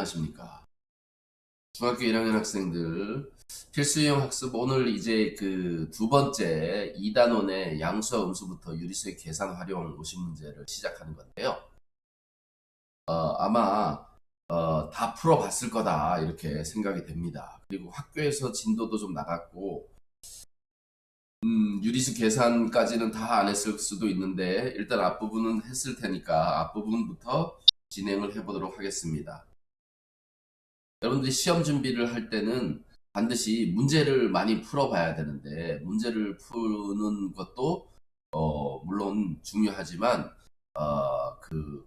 안녕하십니까. 중학교 1학년 학생들 필수형 학습 오늘 이제 그 두 번째 2단원의 양수와 음수부터 유리수의 계산 활용 50문제를 시작하는 건데요. 아마 다 풀어봤을 거다 이렇게 생각이 됩니다. 그리고 학교에서 진도도 좀 나갔고 유리수 계산까지는 다 안 했을 수도 있는데 일단 앞부분은 했을 테니까 앞부분부터 진행을 해보도록 하겠습니다. 여러분들이 시험 준비를 할 때는 반드시 문제를 많이 풀어봐야 되는데 문제를 푸는 것도 물론 중요하지만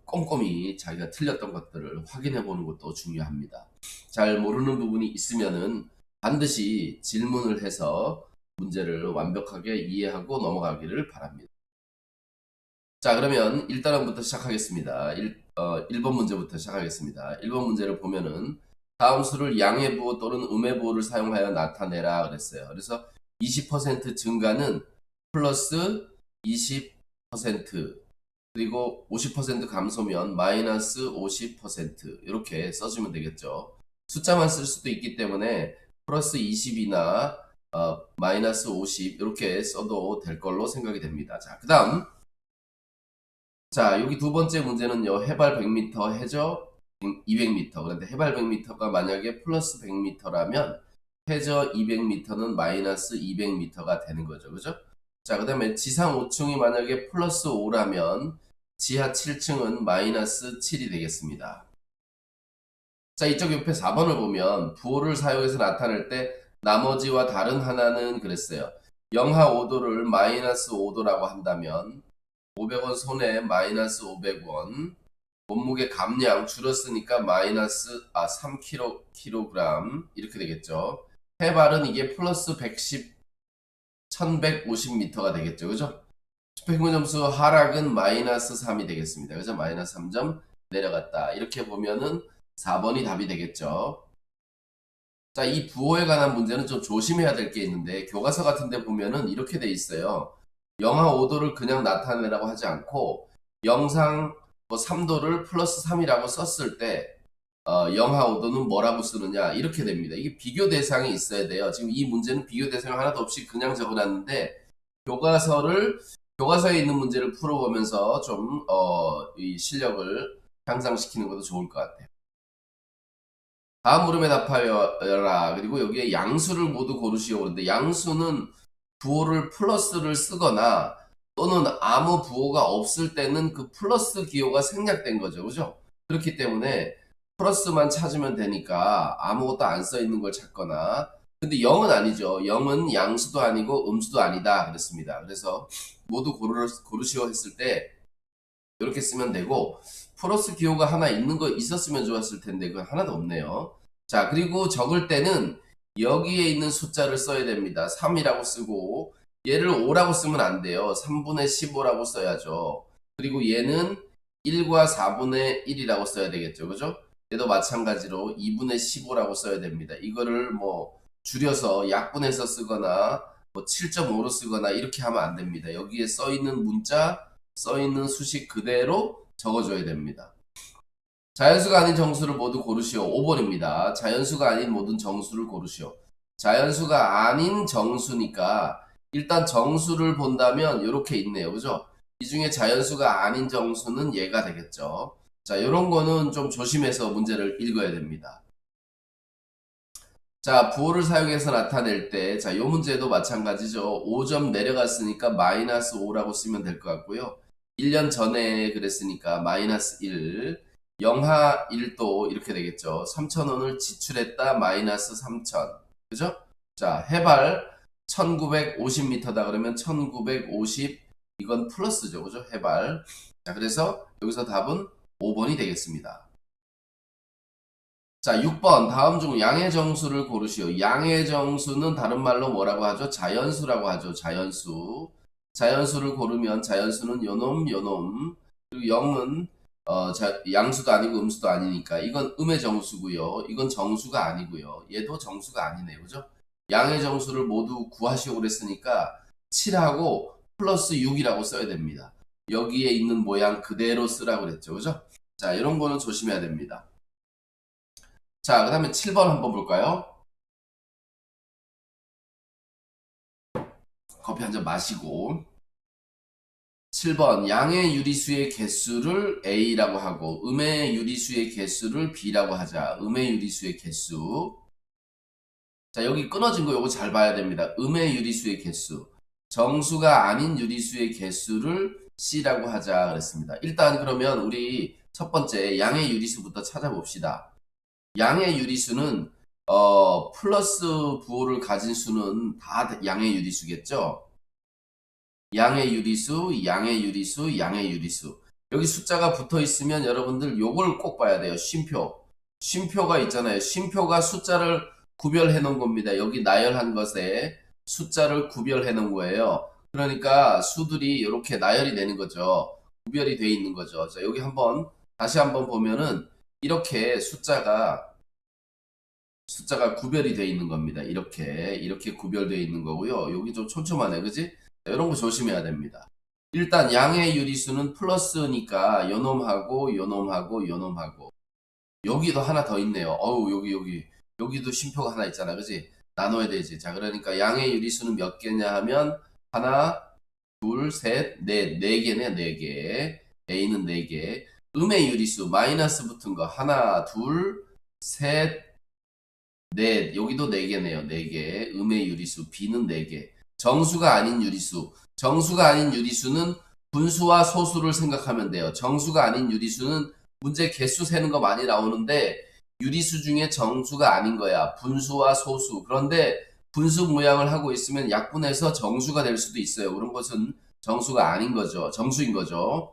꼼꼼히 자기가 틀렸던 것들을 확인해 보는 것도 중요합니다. 잘 모르는 부분이 있으면은 반드시 질문을 해서 문제를 완벽하게 이해하고 넘어가기를 바랍니다. 자, 그러면 1단원부터 시작하겠습니다. 1번 문제부터 시작하겠습니다. 1번 문제를 보면은 다음 수를 양의 부호 또는 음의 부호를 사용하여 나타내라 그랬어요. 그래서 20% 증가는 플러스 20% 그리고 50% 감소면 마이너스 50% 이렇게 써주면 되겠죠. 숫자만 쓸 수도 있기 때문에 플러스 20이나 마이너스 50 이렇게 써도 될 걸로 생각이 됩니다. 자, 그 다음 자, 여기 두 번째 문제는요. 해발 100m, 해저 200m. 그런데 해발 100m가 만약에 플러스 100m라면 해저 200m는 마이너스 200m가 되는 거죠. 그죠? 자, 그 다음에 지상 5층이 만약에 플러스 5라면 지하 7층은 마이너스 7이 되겠습니다. 자, 이쪽 옆에 4번을 보면 부호를 사용해서 나타낼 때 나머지와 다른 하나는 그랬어요. 영하 5도를 마이너스 5도라고 한다면 500원 손해 마이너스 500원 몸무게 감량 줄었으니까 마이너스 3kg 이렇게 되겠죠. 해발은 이게 플러스 110 1150m가 되겠죠. 그죠? 평균 점수 하락은 마이너스 3이 되겠습니다. 그래서 마이너스 3점 내려갔다. 이렇게 보면은 4번이 답이 되겠죠. 자, 이 부호에 관한 문제는 좀 조심해야 될 게 있는데 교과서 같은 데 보면은 이렇게 돼 있어요. 영하 5도를 그냥 나타내라고 하지 않고 영상 3도를 플러스 3이라고 썼을 때 영하 5도는 뭐라고 쓰느냐 이렇게 됩니다. 이게 비교 대상이 있어야 돼요. 지금 이 문제는 비교 대상 하나도 없이 그냥 적어놨는데 교과서에 있는 문제를 풀어보면서 좀 이 실력을 향상시키는 것도 좋을 것 같아요. 다음 물음에 답하여라. 그리고 여기에 양수를 모두 고르시오. 그런데 양수는 부호를 플러스를 쓰거나 또는 아무 부호가 없을 때는 그 플러스 기호가 생략된 거죠. 그죠? 그렇기 때문에 플러스만 찾으면 되니까 아무것도 안 써 있는 걸 찾거나 근데 0은 아니죠. 0은 양수도 아니고 음수도 아니다. 그랬습니다. 그래서 모두 고르시오 했을 때 이렇게 쓰면 되고 플러스 기호가 하나 있는 거 있었으면 좋았을 텐데 그건 하나도 없네요. 자, 그리고 적을 때는 여기에 있는 숫자를 써야 됩니다. 3이라고 쓰고 얘를 5라고 쓰면 안 돼요. 3분의 15라고 써야죠. 그리고 얘는 1과 4분의 1이라고 써야 되겠죠. 그죠? 얘도 마찬가지로 2분의 15라고 써야 됩니다. 이거를 뭐 줄여서 약분해서 쓰거나 뭐 7.5로 쓰거나 이렇게 하면 안 됩니다. 여기에 써 있는 문자 써 있는 수식 그대로 적어줘야 됩니다. 자연수가 아닌 정수를 모두 고르시오. 5번입니다. 자연수가 아닌 모든 정수를 고르시오. 자연수가 아닌 정수니까 일단 정수를 본다면 이렇게 있네요. 그죠? 이 중에 자연수가 아닌 정수는 얘가 되겠죠. 자, 이런 거는 좀 조심해서 문제를 읽어야 됩니다. 자, 부호를 사용해서 나타낼 때, 자, 요 문제도 마찬가지죠. 5점 내려갔으니까 마이너스 5라고 쓰면 될 것 같고요. 1년 전에 그랬으니까 마이너스 1, 영하 1도 이렇게 되겠죠. 3,000원을 지출했다 마이너스 3,000. 그죠? 자, 해발 1950m다 그러면 1950 이건 플러스죠. 그죠? 해발. 자, 그래서 여기서 답은 5번이 되겠습니다. 자, 6번 다음 중 양의 정수를 고르시오. 양의 정수는 다른 말로 뭐라고 하죠? 자연수라고 하죠. 자연수. 자연수를 고르면 자연수는 요놈 요놈 그리고 0은 양수도 아니고 음수도 아니니까 이건 음의 정수고요. 이건 정수가 아니고요. 얘도 정수가 아니네요. 그죠? 양의 정수를 모두 구하시오 그랬으니까 7하고 플러스 6이라고 써야 됩니다. 여기에 있는 모양 그대로 쓰라고 그랬죠. 그죠? 자, 이런 거는 조심해야 됩니다. 자, 그 다음에 7번 한번 볼까요? 커피 한 잔 마시고. 7번 양의 유리수의 개수를 A라고 하고 음의 유리수의 개수를 B라고 하자. 음의 유리수의 개수. 자, 여기 끊어진 거 요거 잘 봐야 됩니다. 음의 유리수의 개수. 정수가 아닌 유리수의 개수를 C라고 하자 그랬습니다. 일단 그러면 우리 첫 번째 양의 유리수부터 찾아봅시다. 양의 유리수는 플러스 부호를 가진 수는 다 양의 유리수겠죠? 양의 유리수, 양의 유리수, 양의 유리수. 여기 숫자가 붙어 있으면 여러분들 요걸 꼭 봐야 돼요. 쉼표. 쉼표가 있잖아요. 쉼표가 숫자를 구별해 놓은 겁니다. 여기 나열한 것에 숫자를 구별해 놓은 거예요. 그러니까 수들이 이렇게 나열이 되는 거죠. 구별이 돼 있는 거죠. 자, 여기 한번 다시 한번 보면은 이렇게 숫자가 구별이 되어 있는 겁니다. 이렇게 구별되어 있는 거고요. 여기 좀 촘촘하네, 그지? 이런 거 조심해야 됩니다. 일단 양의 유리수는 플러스니까 요놈하고 요놈하고 요놈하고 여기도 하나 더 있네요. 어우 여기도 쉼표가 하나 있잖아, 그지? 나눠야 되지. 자, 그러니까 양의 유리수는 몇 개냐 하면 하나, 둘, 셋, 넷, 네 개네, 네 개. A는 네 개. 음의 유리수 마이너스 붙은 거 하나, 둘, 셋, 넷. 여기도 네 개네요. 네 개. 음의 유리수 B는 네 개. 정수가 아닌 유리수. 정수가 아닌 유리수는 분수와 소수를 생각하면 돼요. 정수가 아닌 유리수는 문제 개수 세는 거 많이 나오는데 유리수 중에 정수가 아닌 거야. 분수와 소수. 그런데 분수 모양을 하고 있으면 약분해서 정수가 될 수도 있어요. 그런 것은 정수가 아닌 거죠. 정수인 거죠.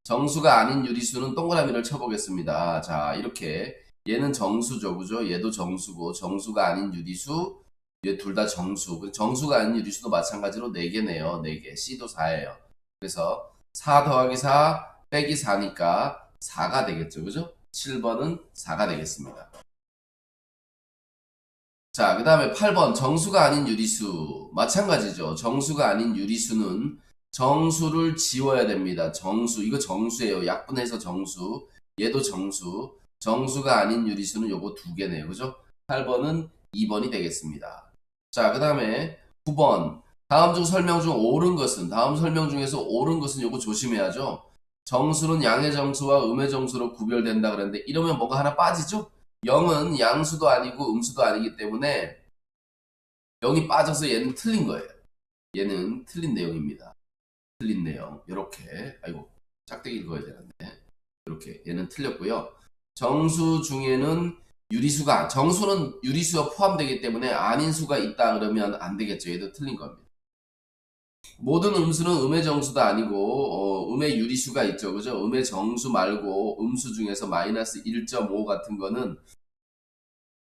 정수가 아닌 유리수는 동그라미를 쳐보겠습니다. 자, 이렇게 얘는 정수죠, 그죠? 얘도 정수고 정수가 아닌 유리수 얘 둘 다 정수. 정수가 아닌 유리수도 마찬가지로 4개네요. 4개. C도 4예요. 그래서 4 더하기 4 빼기 4니까 4가 되겠죠, 그죠? 7번은 4가 되겠습니다. 자, 그 다음에 8번 정수가 아닌 유리수 마찬가지죠. 정수가 아닌 유리수는 정수를 지워야 됩니다. 정수 이거 정수예요. 약분해서 정수 얘도 정수 정수가 아닌 유리수는 요거 두 개네요. 그죠? 8번은 2번이 되겠습니다. 자, 그 다음에 9번 다음 중 설명 중 옳은 것은 다음 설명 중에서 옳은 것은 요거 조심해야죠. 정수는 양의 정수와 음의 정수로 구별된다 그랬는데 이러면 뭐가 하나 빠지죠? 0은 양수도 아니고 음수도 아니기 때문에 0이 빠져서 얘는 틀린 거예요. 얘는 틀린 내용입니다. 틀린 내용. 이렇게 아이고 짝대기 읽어야 되는데 이렇게 얘는 틀렸고요. 정수 중에는 정수는 유리수가 포함되기 때문에 아닌 수가 있다 그러면 안 되겠죠. 얘도 틀린 겁니다. 모든 음수는 음의 정수도 아니고 음의 유리수가 있죠. 그죠? 음의 정수 말고 음수 중에서 마이너스 1.5 같은 거는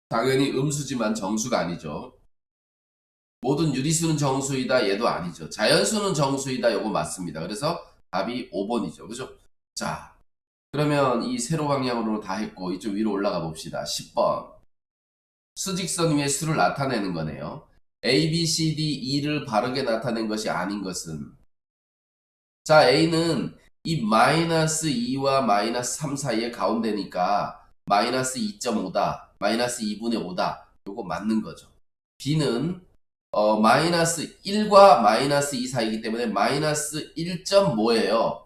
당연히 음수지만 정수가 아니죠. 모든 유리수는 정수이다. 얘도 아니죠. 자연수는 정수이다. 요거 맞습니다. 그래서 답이 5번이죠. 그죠? 자, 그러면 이 세로 방향으로 다 했고 이쪽 위로 올라가 봅시다. 10번. 수직선 위에 수를 나타내는 거네요. A, B, C, D, E를 바르게 나타낸 것이 아닌 것은 자, A는 이 마이너스 2와 마이너스 3 사이의 가운데니까 마이너스 2.5다. 마이너스 2분의 5다. 요거 맞는 거죠. B는 마이너스 1과 마이너스 2 사이이기 때문에 마이너스 1.5예요.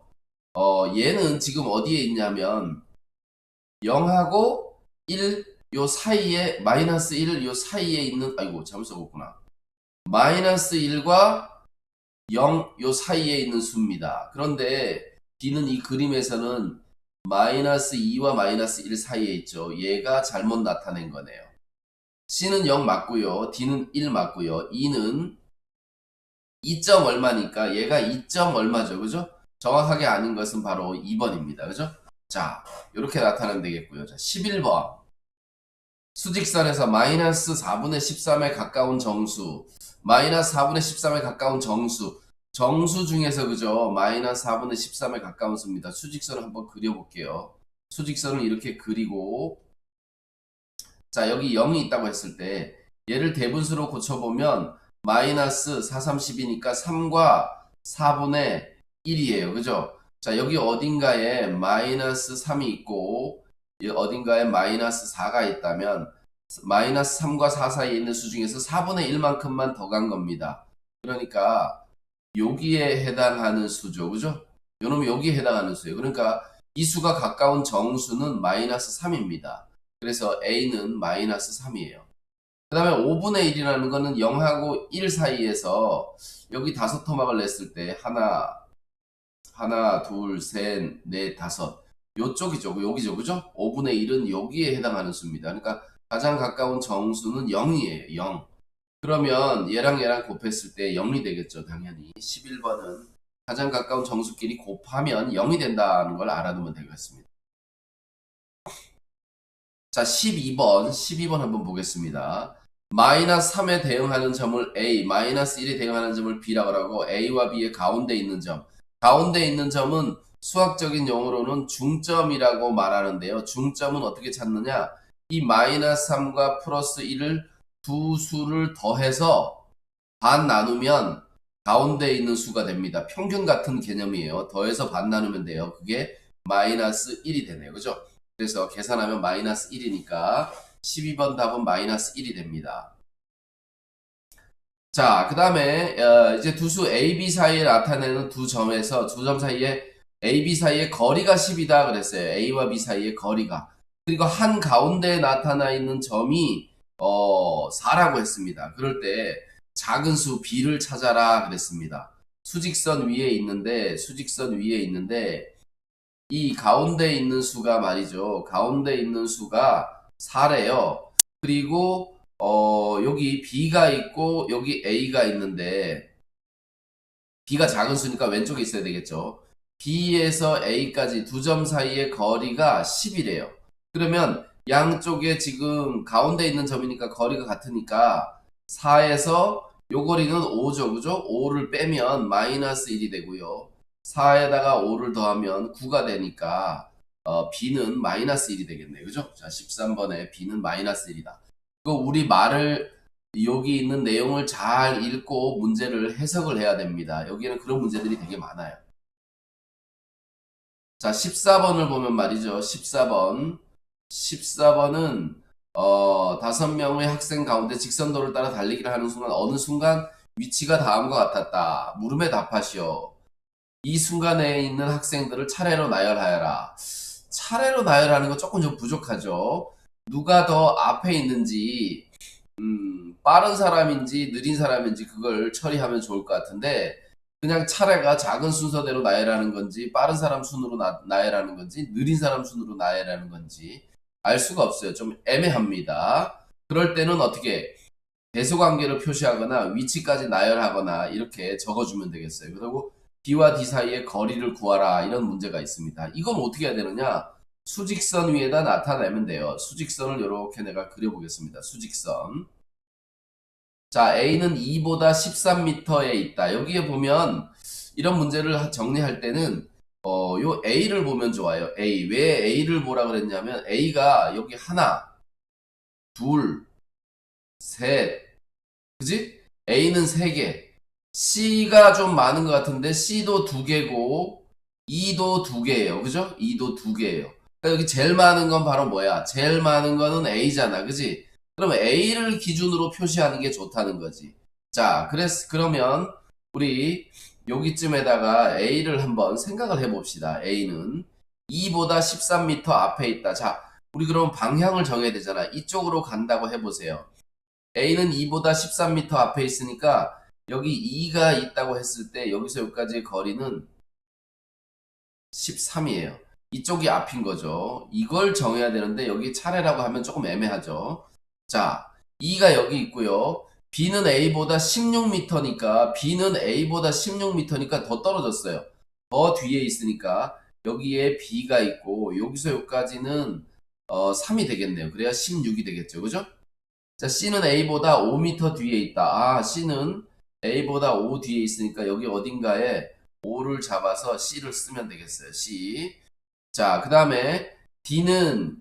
얘는 지금 어디에 있냐면 0하고 1 요 사이에 마이너스 1 요 사이에 있는 아이고 잘못 써봤구나. 마이너스 1과 0 요 사이에 있는 수입니다. 그런데 B는 이 그림에서는 마이너스 2와 마이너스 1 사이에 있죠. 얘가 잘못 나타낸 거네요. C는 0 맞고요. D는 1 맞고요. E는 2점 얼마니까 얘가 2점 얼마죠. 그죠? 정확하게 아닌 것은 바로 2번입니다. 그죠? 자, 이렇게 나타내면 되겠고요. 자, 11번. 수직선에서 마이너스 4분의 13에 가까운 정수, 마이너스 4분의 13에 가까운 정수, 정수 중에서 그죠? 마이너스 4분의 13에 가까운 수입니다. 수직선을 한번 그려볼게요. 수직선을 이렇게 그리고 자, 여기 0이 있다고 했을 때 얘를 대분수로 고쳐보면 마이너스 4, 30이니까 3과 4분의 1이에요. 그죠? 자, 여기 어딘가에 마이너스 3이 있고 어딘가에 마이너스 4가 있다면 마이너스 3과 4 사이에 있는 수 중에서 4분의 1만큼만 더 간 겁니다. 그러니까 여기에 해당하는 수죠. 그죠? 요놈이 여기에 해당하는 수예요. 그러니까 이 수가 가까운 정수는 마이너스 3입니다. 그래서 A는 마이너스 3이에요. 그 다음에 5분의 1이라는 거는 0하고 1 사이에서 여기 다섯 토막을 냈을 때 하나, 둘, 셋, 넷, 다섯. 요쪽이죠. 여기죠. 그죠? 5분의 1은 여기에 해당하는 수입니다. 그러니까 가장 가까운 정수는 0이에요. 0. 그러면 얘랑 곱했을 때 0이 되겠죠. 당연히. 11번은 가장 가까운 정수끼리 곱하면 0이 된다는 걸 알아두면 되겠습니다. 자, 12번 한번 보겠습니다. 마이너스 3에 대응하는 점을 A, 마이너스 1에 대응하는 점을 B라고 하고 A와 B의 가운데 있는 점. 가운데 있는 점은 수학적인 용어로는 중점이라고 말하는데요. 중점은 어떻게 찾느냐? 이 마이너스 3과 플러스 1을 두 수를 더해서 반 나누면 가운데 있는 수가 됩니다. 평균 같은 개념이에요. 더해서 반 나누면 돼요. 그게 마이너스 1이 되네요. 그죠? 그래서 계산하면 마이너스 1이니까 12번 답은 마이너스 1이 됩니다. 자, 그 다음에 이제 두 수 A, B 사이에 나타내는 두 점에서 두 점 사이에 A, B 사이의 거리가 10이다 그랬어요. A와 B 사이의 거리가. 그리고 한 가운데에 나타나 있는 점이 4라고 했습니다. 그럴 때 작은 수 B를 찾아라 그랬습니다. 수직선 위에 있는데 이 가운데 있는 수가 말이죠. 가운데 있는 수가 4래요. 그리고 여기 B가 있고 여기 A가 있는데 B가 작은 수니까 왼쪽에 있어야 되겠죠. B에서 A까지 두 점 사이의 거리가 10이래요. 그러면 양쪽에 지금 가운데 있는 점이니까 거리가 같으니까 4에서 요 거리는 5죠. 그죠? 5를 빼면 마이너스 1이 되고요. 4에다가 5를 더하면 9가 되니까 B는 마이너스 1이 되겠네요. 그죠? 자, 13번에 B는 마이너스 1이다. 그 우리 말을 여기 있는 내용을 잘 읽고 문제를 해석을 해야 됩니다. 여기에는 그런 문제들이 되게 많아요. 자, 14번을 보면 말이죠. 14번은 5명의 학생 가운데 직선도를 따라 달리기를 하는 순간 어느 순간 위치가 다음과 같았다. 물음에 답하시오. 이 순간에 있는 학생들을 차례로 나열하여라. 차례로 나열하는 거 조금 좀 부족하죠. 누가 더 앞에 있는지 빠른 사람인지 느린 사람인지 그걸 처리하면 좋을 것 같은데 그냥 차례가 작은 순서대로 나열하는 건지 빠른 사람 순으로 나열하는 건지 느린 사람 순으로 나열하는 건지 알 수가 없어요. 좀 애매합니다. 그럴 때는 어떻게 배수관계를 표시하거나 위치까지 나열하거나 이렇게 적어주면 되겠어요. 그리고 B와 D 사이의 거리를 구하라 이런 문제가 있습니다. 이건 어떻게 해야 되느냐? 수직선 위에다 나타내면 돼요. 수직선을 이렇게 내가 그려보겠습니다. 수직선. 자, A는 2보다 13m에 있다. 여기에 보면 이런 문제를 정리할 때는 요 A를 보면 좋아요. A. 왜 A를 보라 그랬냐면 A가 여기 하나, 둘, 셋, 그지? A는 3개. C가 좀 많은 것 같은데 C도 2개고 E도 2개예요. 그죠? E도 2개예요. 그러니까 여기 제일 많은 건 바로 뭐야? 제일 많은 거는 A잖아. 그지? 그러면 A를 기준으로 표시하는 게 좋다는 거지. 자, 그러면 우리 여기쯤에다가 A를 한번 생각을 해봅시다. A는 2보다 13m 앞에 있다. 자, 우리 그럼 방향을 정해야 되잖아. 이쪽으로 간다고 해보세요. A는 2보다 13m 앞에 있으니까 여기 2가 있다고 했을 때 여기서 여기까지의 거리는 13이에요. 이쪽이 앞인 거죠. 이걸 정해야 되는데 여기 차례라고 하면 조금 애매하죠. 자, 2가 여기 있고요. B는 A보다 16m니까 B는 A보다 16m니까 더 떨어졌어요. 더 뒤에 있으니까 여기에 B가 있고 여기서 여기까지는 3이 되겠네요. 그래야 16이 되겠죠. 그죠? 자, C는 A보다 5m 뒤에 있다. 아, C는 A보다 5 뒤에 있으니까 여기 어딘가에 5를 잡아서 C를 쓰면 되겠어요. C. 자, 그 다음에 D는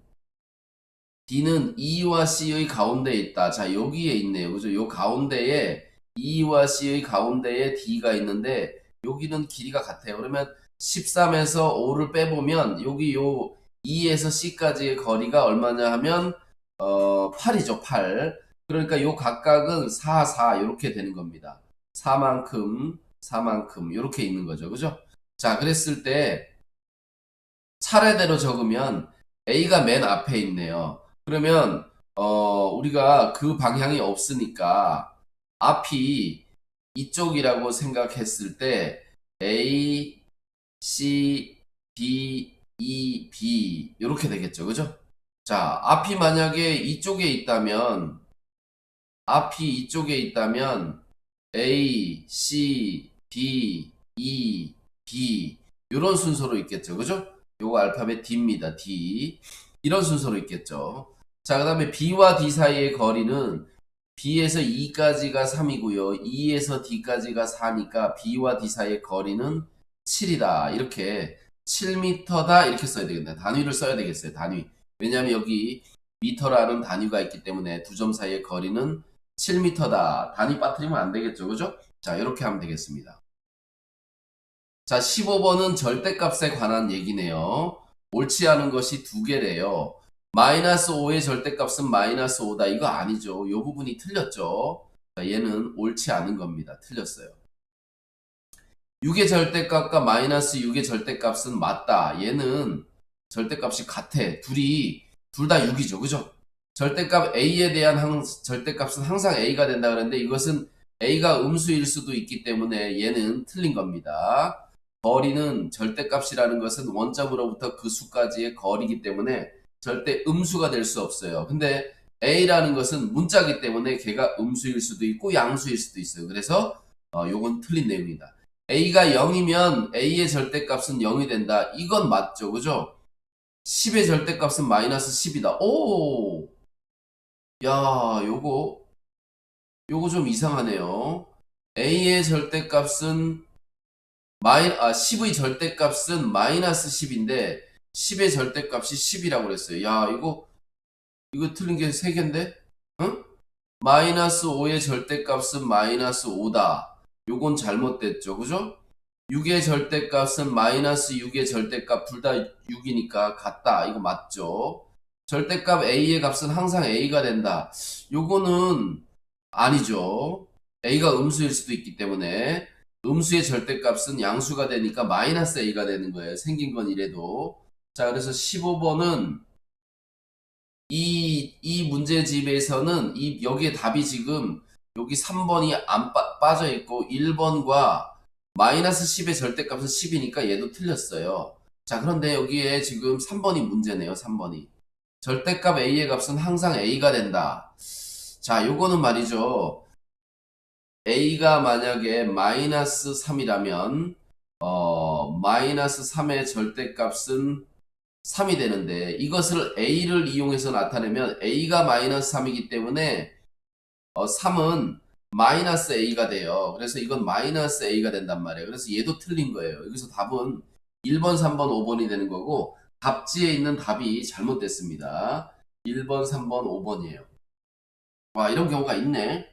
E와 C의 가운데에 있다. 자, 여기에 있네요. 그죠? 요 가운데에 E와 C의 가운데에 D가 있는데 여기는 길이가 같아요. 그러면 13에서 5를 빼보면 여기 요 E에서 C까지의 거리가 얼마냐 하면 8이죠. 8. 그러니까 요 각각은 4, 4 이렇게 되는 겁니다. 4만큼, 4만큼 이렇게 있는 거죠. 그죠? 자, 그랬을 때 차례대로 적으면 A가 맨 앞에 있네요. 그러면 우리가 그 방향이 없으니까 앞이 이쪽이라고 생각했을 때 A, C, D, E, B 이렇게 되겠죠. 그죠? 자, 앞이 이쪽에 있다면 A, C, D, E, B 이런 순서로 있겠죠. 그죠? 요거 알파벳 D입니다. D. 이런 순서로 있겠죠. 자, 그 다음에 B와 D 사이의 거리는 B에서 E까지가 3이고요. E에서 D까지가 4니까 B와 D 사이의 거리는 7이다. 이렇게 7m다. 이렇게 써야 되겠네. 단위를 써야 되겠어요. 단위. 왜냐하면 여기 미터라는 단위가 있기 때문에 두 점 사이의 거리는 7m다. 단위 빠뜨리면 안 되겠죠. 그죠? 자, 이렇게 하면 되겠습니다. 자, 15번은 절대값에 관한 얘기네요. 옳지 않은 것이 두 개래요. 마이너스 5의 절대값은 마이너스 5다. 이거 아니죠. 이 부분이 틀렸죠. 자, 얘는 옳지 않은 겁니다. 틀렸어요. 6의 절대값과 마이너스 6의 절대값은 맞다. 얘는 절대값이 같아. 둘 다 6이죠. 그죠? 절대값 A에 대한 절대값은 항상 A가 된다 그랬는데 이것은 A가 음수일 수도 있기 때문에 얘는 틀린 겁니다. 거리는 절대값이라는 것은 원점으로부터 그 수까지의 거리이기 때문에 절대 음수가 될 수 없어요. 근데 A라는 것은 문자이기 때문에 걔가 음수일 수도 있고 양수일 수도 있어요. 그래서 요건 틀린 내용이다. A가 0이면 A의 절대값은 0이 된다. 이건 맞죠. 그죠? 10의 절대값은 마이너스 10이다. 오! 야, 요거 좀 이상하네요. A의 절대값은 10의 절대값은 마이너스 10인데 10의 절대값이 10이라고 그랬어요. 야, 이거 틀린 게 3개인데? 응? 마이너스 5의 절대값은 마이너스 5다. 요건 잘못됐죠. 그죠? 6의 절대값은 마이너스 6의 절대값 둘 다 6이니까 같다. 이거 맞죠? 절대값 A의 값은 항상 A가 된다. 요거는 아니죠. A가 음수일 수도 있기 때문에 음수의 절대값은 양수가 되니까 마이너스 A가 되는 거예요. 생긴 건 이래도. 자, 그래서 15번은 이 문제집에서는 여기에 답이 지금 여기 3번이 안 빠져 있고 1번과 마이너스 10의 절대값은 10이니까 얘도 틀렸어요. 자, 그런데 여기에 지금 3번이 문제네요. 3번이. 절대값 A의 값은 항상 A가 된다. 자, 요거는 말이죠. A가 만약에 마이너스 3이라면 마이너스 3의 절대값은 3이 되는데 이것을 A를 이용해서 나타내면 A가 마이너스 3이기 때문에 3은 마이너스 A가 돼요. 그래서 이건 마이너스 A가 된단 말이에요. 그래서 얘도 틀린 거예요. 여기서 답은 1번, 3번, 5번이 되는 거고 답지에 있는 답이 잘못됐습니다. 1번, 3번, 5번이에요. 와, 이런 경우가 있네.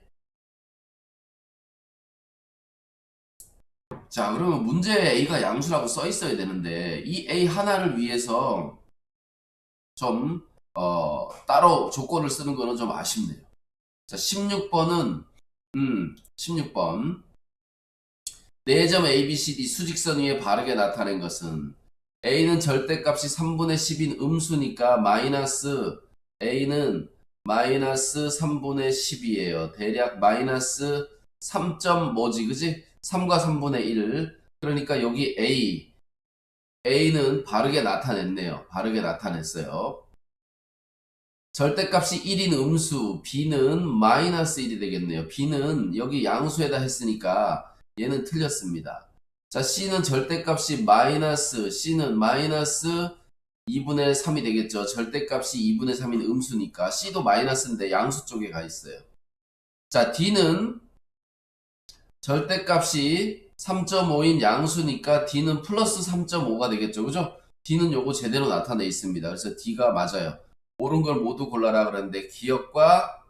자, 그러면 문제에 A가 양수라고 써 있어야 되는데 이 A 하나를 위해서 좀 따로 조건을 쓰는 거는 좀 아쉽네요. 자, 16번은 16번 4점 ABCD 수직선 위에 바르게 나타낸 것은 A는 절대값이 3분의 10인 음수니까 A는 마이너스 3분의 10이에요. 대략 마이너스 3. 뭐지 그지? 3과 3분의 1. 그러니까 여기 A는 바르게 나타냈네요. 바르게 나타냈어요. 절대값이 1인 음수, B는 마이너스 1이 되겠네요. B는 여기 양수에다 했으니까 얘는 틀렸습니다. 자, C는 절대값이 C는 마이너스 2분의 3이 되겠죠. 절대값이 2분의 3인 음수니까 C도 마이너스인데 양수 쪽에 가 있어요. 자, D는 절대값이 3.5인 양수니까 D는 플러스 3.5가 되겠죠. 그죠? D는 요거 제대로 나타내 있습니다. 그래서 D가 맞아요. 옳은 걸 모두 골라라 그랬는데 기억과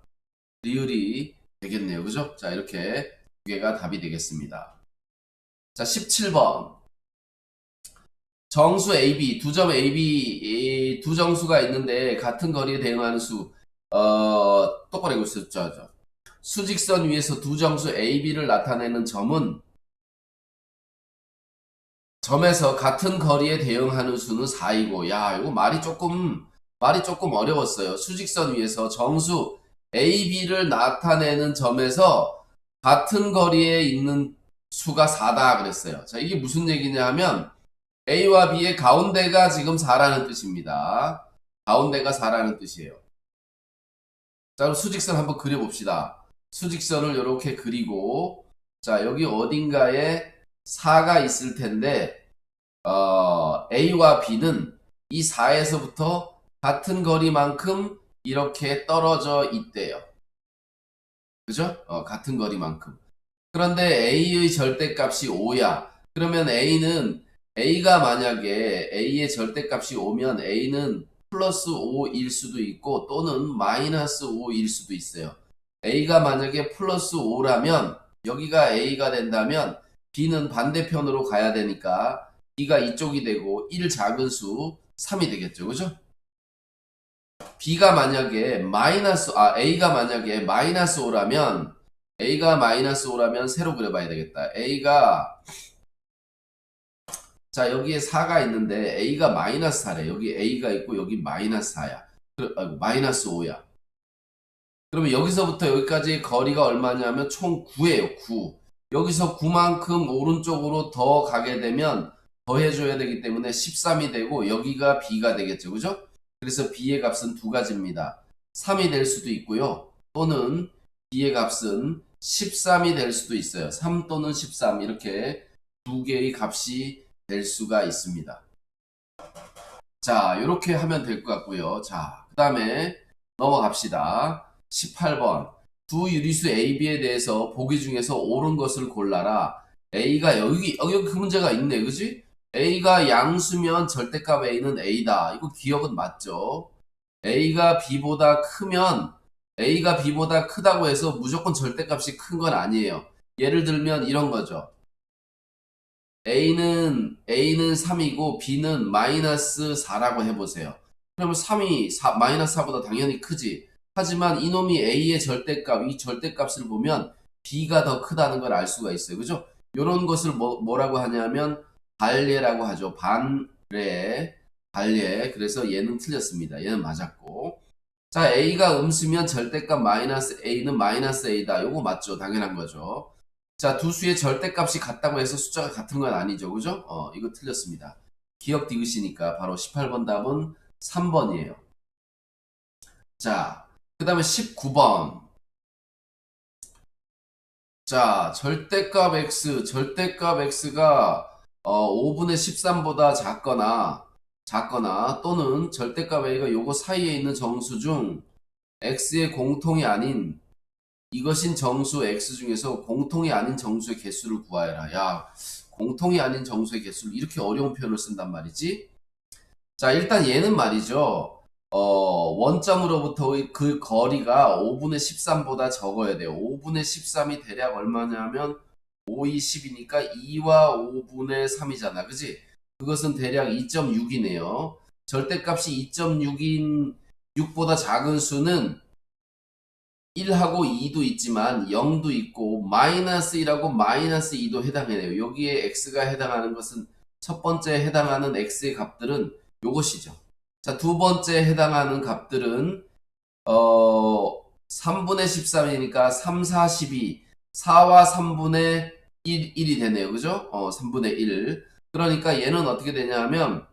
리을이 되겠네요. 그죠? 자, 이렇게 두 개가 답이 되겠습니다. 자, 17번. 정수 AB, 두 점 AB 두 정수가 있는데 같은 거리에 대응하는 수, 똑바로 읽었었죠. 수직선 위에서 두 정수 A, B를 나타내는 점에서 같은 거리에 대응하는 수는 4이고, 야, 이거 말이 조금 어려웠어요. 수직선 위에서 정수 A, B를 나타내는 점에서 같은 거리에 있는 수가 4다 그랬어요. 자, 이게 무슨 얘기냐 하면 A와 B의 가운데가 지금 4라는 뜻입니다. 가운데가 4라는 뜻이에요. 자, 그럼 수직선 한번 그려봅시다. 수직선을 이렇게 그리고, 자, 여기 어딘가에 4가 있을 텐데, A와 B는 이 4에서부터 같은 거리만큼 이렇게 떨어져 있대요. 그죠? 같은 거리만큼. 그런데 A의 절대값이 5야. 그러면 A가 만약에 A의 절대값이 5면 A는 플러스 5일 수도 있고 또는 마이너스 5일 수도 있어요. A가 만약에 플러스 5라면 여기가 A가 된다면 B는 반대편으로 가야 되니까 B가 이쪽이 되고 1 작은 수 3이 되겠죠. 그죠? A가 만약에 마이너스 5라면 세로 그려봐야 되겠다. 자, 여기에 4가 있는데 A가 마이너스 4래. 여기 A가 있고 여기 마이너스 4야. 마이너스 5야. 그러면 여기서부터 여기까지 거리가 얼마냐면 총 9예요. 9. 여기서 9만큼 오른쪽으로 더 가게 되면 더해줘야 되기 때문에 13이 되고 여기가 B가 되겠죠. 그죠? 그래서 B의 값은 두 가지입니다. 3이 될 수도 있고요. 또는 B의 값은 13이 될 수도 있어요. 3 또는 13 이렇게 두 개의 값이 될 수가 있습니다. 자, 이렇게 하면 될 것 같고요. 자, 그 다음에 넘어갑시다. 18번. 두 유리수 AB에 대해서 보기 중에서 옳은 것을 골라라. A가 여기 그 문제가 있네. 그지? A가 양수면 절대값 A는 A다. 이거 기억은 맞죠? A가 B보다 크다고 해서 무조건 절대값이 큰 건 아니에요. 예를 들면 이런 거죠. A는 3이고 B는 마이너스 4라고 해보세요. 그러면 마이너스 4보다 당연히 크지. 하지만 이놈이 A의 이 절대값을 보면 B가 더 크다는 걸 알 수가 있어요. 그죠? 이런 것을 뭐라고 하냐면 반례라고 하죠. 반례. 그래서 얘는 틀렸습니다. 얘는 맞았고. 자, A가 음수면 절대값 마이너스 A는 마이너스 A다. 요거 맞죠? 당연한 거죠. 자, 두 수의 절대값이 같다고 해서 숫자가 같은 건 아니죠. 그죠? 이거 틀렸습니다. 기억 디귿이니까 바로 18번 답은 3번이에요. 자, 그 다음에 19번. 자, 절대값 x가 5분의 13보다 작거나 또는 절대값 a가 요거 사이에 있는 정수 중 x의 공통이 아닌 이것인 정수 x 중에서 공통이 아닌 정수의 개수를 구하여라. 야, 공통이 아닌 정수의 개수를 이렇게 어려운 표현을 쓴단 말이지. 자, 일단 얘는 말이죠. 원점으로부터의 그 거리가 5분의 13보다 적어야 돼요. 5분의 13이 대략 얼마냐면 5, 2, 10이니까 2와 5분의 3이잖아. 그지? 그것은 대략 2.6이네요. 절대값이 2.6인 6보다 작은 수는 1하고 2도 있지만 0도 있고 마이너스 1하고 마이너스 2도 해당해요. 여기에 x가 해당하는 것은 첫 번째 해당하는 x의 값들은 요것이죠. 자, 두 번째 해당하는 값들은 3분의 13이니까 3, 4, 12 4와 3분의 1이 되네요. 그죠? 3분의 1. 그러니까 얘는 어떻게 되냐면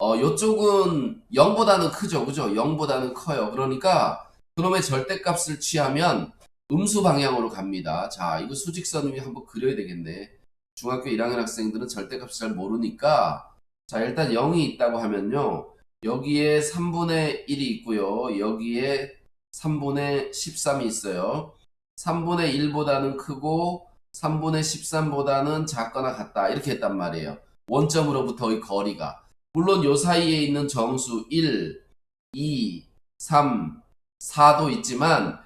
요쪽은 0보다는 크죠. 그죠? 0보다는 커요. 그러니까 그놈의 절대값을 취하면 음수 방향으로 갑니다. 자, 이거 수직선 위에 한번 그려야 되겠네. 중학교 1학년 학생들은 절대값을 잘 모르니까 자, 일단 0이 있다고 하면요. 여기에 3분의 1이 있고요. 여기에 3분의 13이 있어요. 3분의 1보다는 크고 3분의 13보다는 작거나 같다. 이렇게 했단 말이에요. 원점으로부터의 거리가. 물론 요 사이에 있는 정수 1, 2, 3, 4도 있지만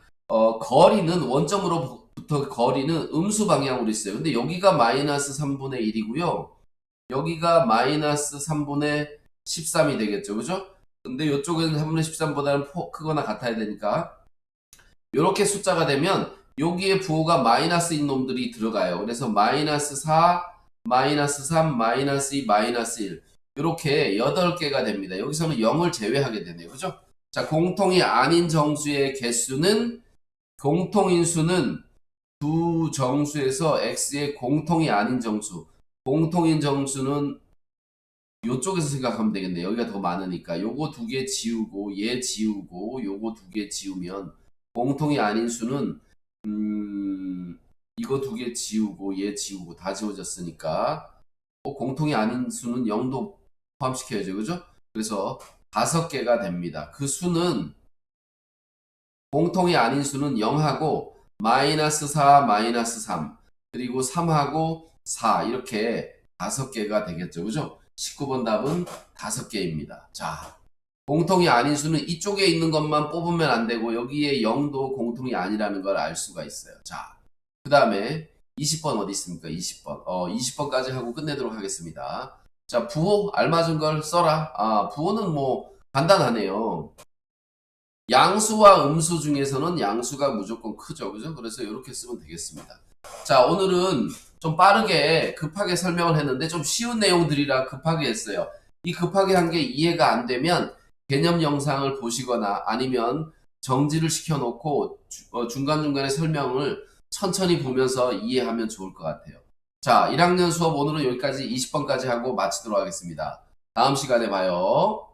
거리는 원점으로부터 거리는 음수 방향으로 있어요. 근데 여기가 마이너스 3분의 1이고요. 여기가 마이너스 3분의 13이 되겠죠. 그죠? 근데 이쪽은 3분의 13보다는 크거나 같아야 되니까 이렇게 숫자가 되면 여기에 부호가 마이너스인 놈들이 들어가요. 그래서 마이너스 4, 마이너스 3, 마이너스 2, 마이너스 1 이렇게 8개가 됩니다. 여기서는 0을 제외하게 되네요. 그죠? 자, 공통이 아닌 정수의 개수는 공통인수는 두 정수에서 x의 공통이 아닌 정수 공통인 정수는 요쪽에서 생각하면 되겠네요. 여기가 더 많으니까 요거 두 개 지우고 얘 지우고 요거 두 개 지우면 공통이 아닌 수는 이거 두 개 지우고 얘 지우고 다 지워졌으니까 공통이 아닌 수는 0도 포함시켜야죠. 그죠? 그래서 5개가 됩니다. 그 수는 공통이 아닌 수는 0하고 마이너스 4, 마이너스 3 그리고 3하고 4 이렇게 5개가 되겠죠. 그죠? 19번 답은 5개입니다. 자, 공통이 아닌 수는 이쪽에 있는 것만 뽑으면 안 되고 여기에 0도 공통이 아니라는 걸 알 수가 있어요. 자, 그 다음에 20번 어디 있습니까? 20번. 20번까지 하고 끝내도록 하겠습니다. 자, 부호 알맞은 걸 써라. 부호는 뭐 간단하네요. 양수와 음수 중에서는 양수가 무조건 크죠. 그죠? 그래서 이렇게 쓰면 되겠습니다. 자, 오늘은 좀 빠르게 급하게 설명을 했는데 좀 쉬운 내용들이라 급하게 했어요. 이 급하게 한 게 이해가 안 되면 개념 영상을 보시거나 아니면 정지를 시켜놓고 중간중간에 설명을 천천히 보면서 이해하면 좋을 것 같아요. 자, 1학년 수업 오늘은 여기까지 20번까지 하고 마치도록 하겠습니다. 다음 시간에 봐요.